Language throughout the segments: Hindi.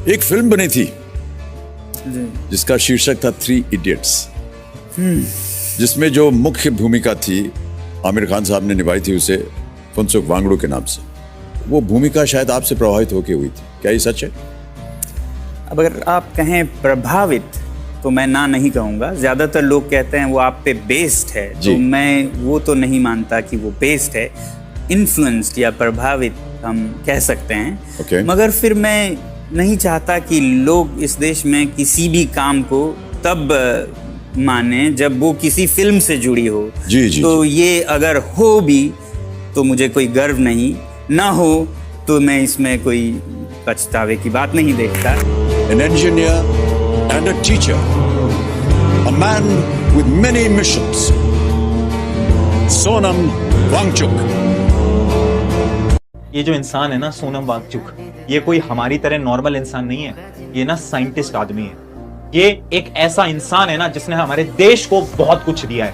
एक फिल्म बनी थी जिसका शीर्षक था 3 इडियट्स, जिसमें जो मुख्य भूमिका थी आमिर खान साहब ने निभाई थी उसे फुनसुक वांगडू के नाम से। वो भूमिका शायद आपसे प्रभावित होकर हुई थी, क्या ये सच है? अब अगर आप कहें प्रभावित तो मैं ना नहीं कहूँगा। ज़्यादातर लोग कहते हैं वो आप पे बेस्ड है, तो मैं वो तो नहीं मानता कि वो बेस्ड है। इन्फ्लुएंस्ड या प्रभावित हम कह सकते हैं। मगर फिर मैं नहीं चाहता कि लोग इस देश में किसी भी काम को तब माने जब वो किसी फिल्म से जुड़ी हो। तो ये अगर हो भी तो मुझे कोई गर्व नहीं, ना हो तो मैं इसमें कोई पछतावे की बात नहीं देखता। An engineer and a teacher, a man with many missions, Sonam Wangchuck. ये जो इंसान है ना, सोनम वांगचुक, ये कोई हमारी तरह नॉर्मल इंसान नहीं है। ये ना साइंटिस्ट आदमी है। ये एक ऐसा इंसान है ना जिसने हमारे देश को बहुत कुछ दिया है,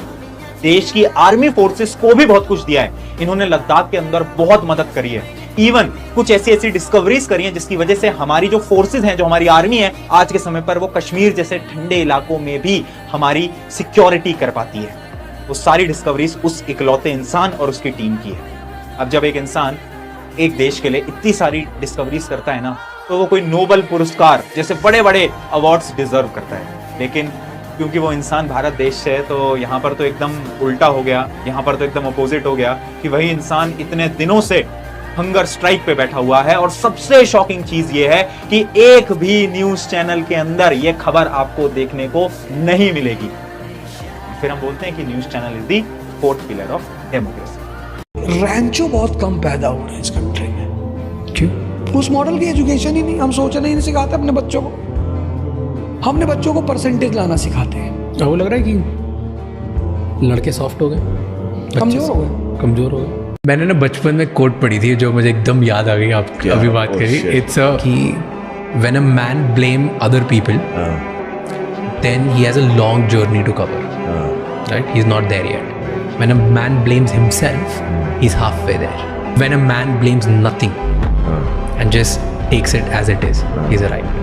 देश की आर्मी फोर्सेस को भी बहुत कुछ दिया है। इन्होंने लद्दाख के अंदर बहुत मदद करी है। इवन कुछ ऐसी डिस्कवरीज करी हैं जिसकी वजह से हमारी जो फोर्सेस हैं, जो हमारी आर्मी है, आज के समय पर वो कश्मीर जैसे ठंडे इलाकों में भी हमारी सिक्योरिटी कर पाती है। वो सारी डिस्कवरीज उस इकलौते इंसान और उसकी टीम की है। अब जब एक इंसान एक देश के लिए इतनी सारी डिस्कवरीज करता है ना, तो वो कोई नोबेल पुरस्कार जैसे बड़े बड़े अवार्ड्स डिजर्व करता है। लेकिन क्योंकि वो इंसान भारत देश से है, तो यहाँ पर तो एकदम उल्टा हो गया, यहाँ पर तो एकदम अपोजिट हो गया कि वही इंसान इतने दिनों से हंगर स्ट्राइक पे बैठा हुआ है। और सबसे शॉकिंग चीज ये है कि एक भी न्यूज चैनल के अंदर ये खबर आपको देखने को नहीं मिलेगी। फिर हम बोलते हैं कि news channel is the 4th pillar of democracy. Rancho बहुत कम पैदा हो रहे हैं इस कंट्री में। क्यों? उस मॉडल की एजुकेशन ही नहीं। हम सोचना ही नहीं सिखाते अपने बच्चों को। हम अपने बच्चों को परसेंटेज लाना सिखाते हैं। वो लग रहा है कि लड़के सॉफ्ट हो गए, कमजोर हो गए। मैंने ना बचपन में कोट पढ़ी थी जो मुझे एकदम याद आ गई, आप अभी बात करी। इट्स कि when a man blame other people then he has a long journey to cover, right? He is not there yet. When a man blames himself, he's halfway there. When a man blames nothing and just takes it as it is, he's arrived.